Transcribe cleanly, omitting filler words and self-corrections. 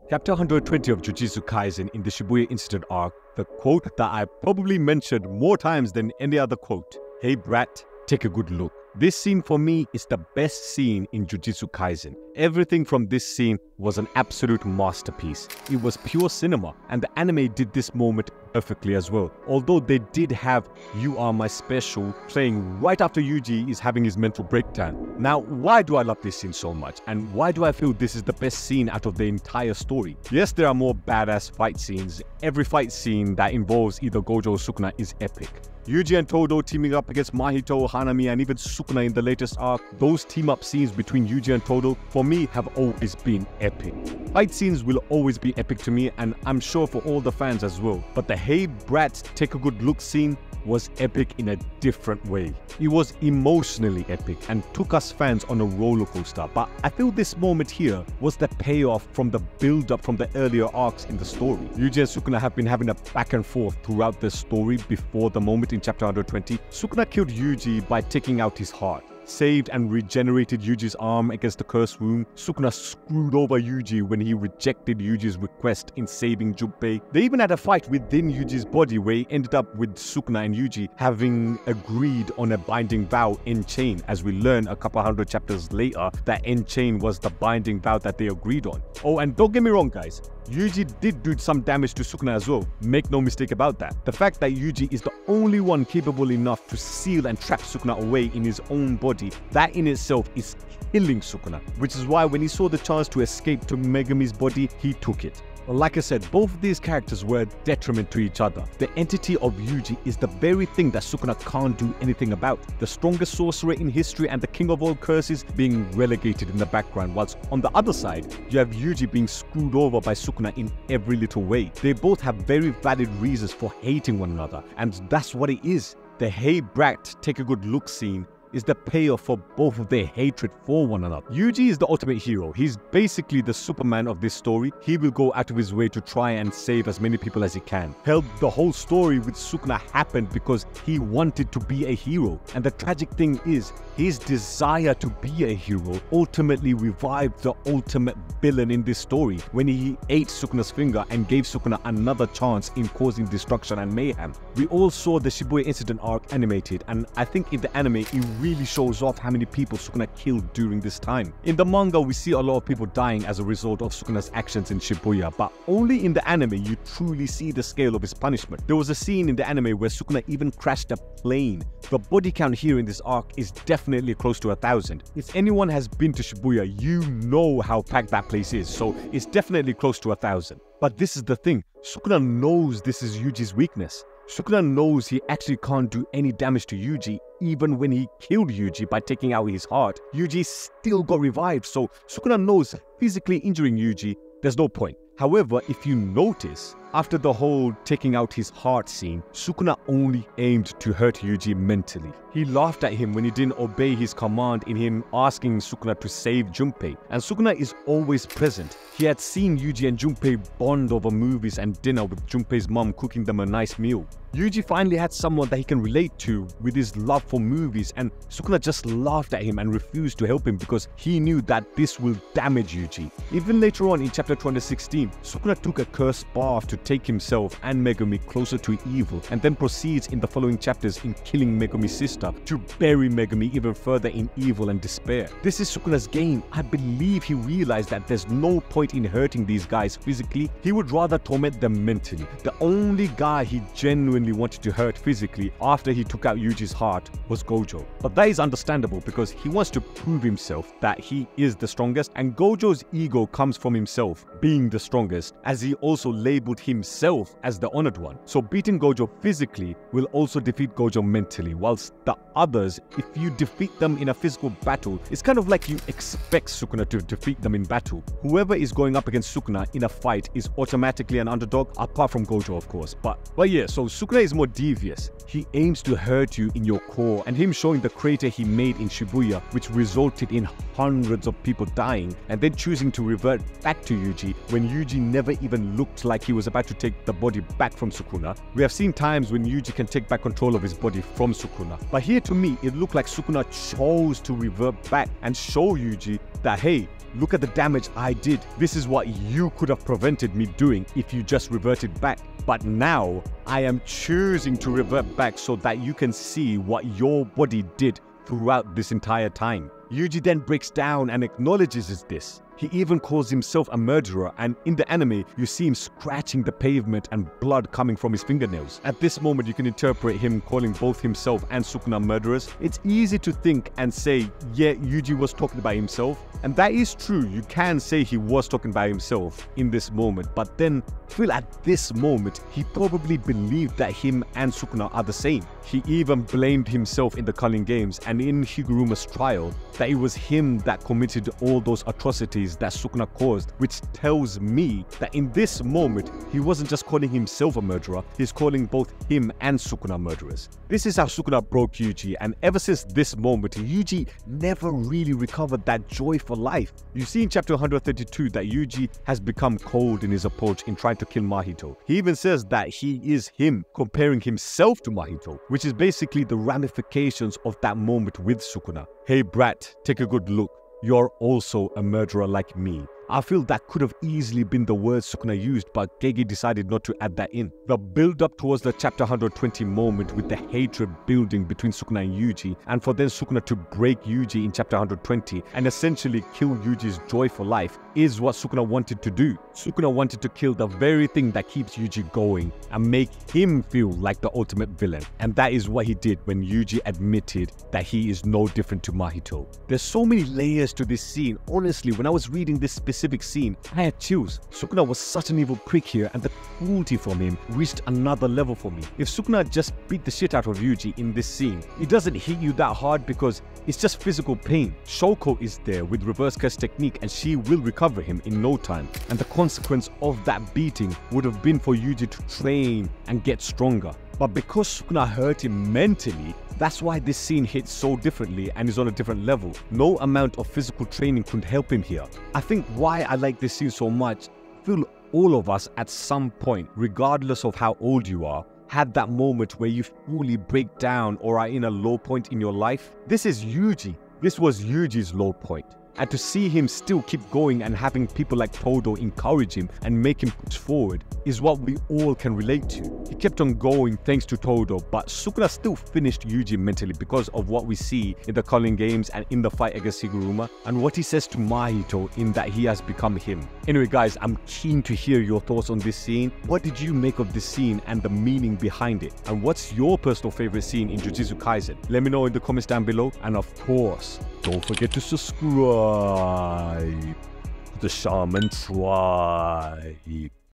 Chapter 120 of Jujutsu Kaisen in the Shibuya Incident arc, the quote that I probably mentioned more times than any other quote. Hey brat, take a good look. This scene for me is the best scene in Jujutsu Kaisen. Everything from this scene was an absolute masterpiece. It was pure cinema, and the anime did this moment perfectly as well. Although they did have You Are My Special playing right after Yuji is having his mental breakdown. Now, why do I love this scene so much? And why do I feel this is the best scene out of the entire story? Yes, there are more badass fight scenes. Every fight scene that involves either Gojo or Sukuna is epic. Yuji and Todo teaming up against Mahito, Hanami, and even Sukuna in the latest arc, those team-up scenes between Yuji and Todo, for me, have always been epic. Fight scenes will always be epic to me, and I'm sure for all the fans as well. But the Hey Brat, take a good look scene was epic in a different way. It was emotionally epic and took us fans on a roller coaster, but I feel this moment here was the payoff from the build-up from the earlier arcs in the story. Yuji and Sukuna have been having a back and forth throughout the story before the moment in chapter 120. Sukuna killed Yuji by taking out his heart, saved and regenerated Yuji's arm against the cursed wound. Sukuna screwed over Yuji when he rejected Yuji's request in saving Junpei. They even had a fight within Yuji's body where he ended up with Sukuna and Yuji having agreed on a binding vow in chain, as we learn a couple hundred chapters later that in chain was the binding vow that they agreed on. Oh, and don't get me wrong guys, Yuji did do some damage to Sukuna as well. Make no mistake about that. The fact that Yuji is the only one capable enough to seal and trap Sukuna away in his own body, that in itself is killing Sukuna, which is why when he saw the chance to escape to Megami's body, he took it. But like I said, both of these characters were a detriment to each other. The entity of Yuji is the very thing that Sukuna can't do anything about. The strongest sorcerer in history and the king of all curses being relegated in the background, whilst on the other side, you have Yuji being screwed over by Sukuna in every little way. They both have very valid reasons for hating one another, and that's what it is. The Hey Brat, take a good look scene is the payoff for both of their hatred for one another. Yuji is the ultimate hero. He's basically the Superman of this story. He will go out of his way to try and save as many people as he can. Hell, the whole story with Sukuna happened because he wanted to be a hero. And the tragic thing is, his desire to be a hero ultimately revived the ultimate villain in this story when he ate Sukuna's finger and gave Sukuna another chance in causing destruction and mayhem. We all saw the Shibuya Incident arc animated, and I think in the anime it really shows off how many people Sukuna killed during this time. In the manga, we see a lot of people dying as a result of Sukuna's actions in Shibuya, but only in the anime you truly see the scale of his punishment. There was a scene in the anime where Sukuna even crashed a plane. The body count here in this arc is definitely close to 1,000. If anyone has been to Shibuya, you know how packed that place is, so it's definitely close to 1,000. But this is the thing, Sukuna knows this is Yuji's weakness. Sukuna knows he actually can't do any damage to Yuji. Even when he killed Yuji by taking out his heart, Yuji still got revived, so Sukuna knows physically injuring Yuji, there's no point. However, if you notice, after the whole taking out his heart scene, Sukuna only aimed to hurt Yuji mentally. He laughed at him when he didn't obey his command in him asking Sukuna to save Junpei. And Sukuna is always present. He had seen Yuji and Junpei bond over movies and dinner with Junpei's mom cooking them a nice meal. Yuji finally had someone that he can relate to with his love for movies, and Sukuna just laughed at him and refused to help him because he knew that this will damage Yuji. Even later on in chapter 216, Sukuna took a cursed bath to take himself and Megumi closer to evil, and then proceeds in the following chapters in killing Megumi's sister to bury Megumi even further in evil and despair. This is Sukuna's game. I believe he realized that there's no point in hurting these guys physically. He would rather torment them mentally. The only guy he genuinely wanted to hurt physically after he took out Yuji's heart was Gojo. But that is understandable because he wants to prove himself that he is the strongest, and Gojo's ego comes from himself being the strongest, as he also labeled himself as the honored one. So beating Gojo physically will also defeat Gojo mentally, whilst the others, if you defeat them in a physical battle, it's kind of like you expect Sukuna to defeat them in battle. Whoever is going up against Sukuna in a fight is automatically an underdog, apart from Gojo of course. But yeah, so Sukuna is more devious. He aims to hurt you in your core, and him showing the crater he made in Shibuya, which resulted in hundreds of people dying, and then choosing to revert back to Yuji when Yuji never even looked like he was about to take the body back from Sukuna. We have seen times when Yuji can take back control of his body from Sukuna. But here to me, it looked like Sukuna chose to revert back and show Yuji that, hey, look at the damage I did. This is what you could have prevented me doing if you just reverted back. But now I am choosing to revert back so that you can see what your body did throughout this entire time. Yuji then breaks down and acknowledges this. He even calls himself a murderer, and in the anime, you see him scratching the pavement and blood coming from his fingernails. At this moment, you can interpret him calling both himself and Sukuna murderers. It's easy to think and say, yeah, Yuji was talking about himself. And that is true, you can say he was talking about himself in this moment, but then I feel at this moment, he probably believed that him and Sukuna are the same. He even blamed himself in the Culling Games and in Higuruma's trial that it was him that committed all those atrocities that Sukuna caused, which tells me that in this moment, he wasn't just calling himself a murderer, he's calling both him and Sukuna murderers. This is how Sukuna broke Yuji, and ever since this moment, Yuji never really recovered that joy for life. You see in chapter 132 that Yuji has become cold in his approach in trying to kill Mahito. He even says that he is him, comparing himself to Mahito, which is basically the ramifications of that moment with Sukuna. Hey brat, take a good look. You're also a murderer like me. I feel that could have easily been the words Sukuna used, but Gege decided not to add that in. The build-up towards the chapter 120 moment with the hatred building between Sukuna and Yuji, and for then Sukuna to break Yuji in chapter 120 and essentially kill Yuji's joy for life is what Sukuna wanted to do. Sukuna wanted to kill the very thing that keeps Yuji going and make him feel like the ultimate villain. And that is what he did when Yuji admitted that he is no different to Mahito. There's so many layers to this scene. Honestly, when I was reading this specific scene, I had chills. Sukuna was such an evil prick here, and the cruelty from him reached another level for me. If Sukuna just beat the shit out of Yuji in this scene, it doesn't hit you that hard because it's just physical pain. Shoko is there with reverse curse technique and she will recover him in no time. And the consequence of that beating would have been for Yuji to train and get stronger. But because Sukuna hurt him mentally, that's why this scene hits so differently and is on a different level. No amount of physical training could help him here. I think why I like this scene so much, I feel all of us at some point, regardless of how old you are, had that moment where you fully break down or are in a low point in your life. This is Yuji. This was Yuji's low point. And to see him still keep going and having people like Todo encourage him and make him push forward is what we all can relate to. He kept on going thanks to Todo, but Sukuna still finished Yuji mentally because of what we see in the Culling Games and in the fight against Higuruma and what he says to Mahito in that he has become him. Anyway guys, I'm keen to hear your thoughts on this scene. What did you make of this scene and the meaning behind it? And what's your personal favorite scene in Jujutsu Kaisen? Let me know in the comments down below, and of course, don't forget to subscribe to the Shaman Tribe.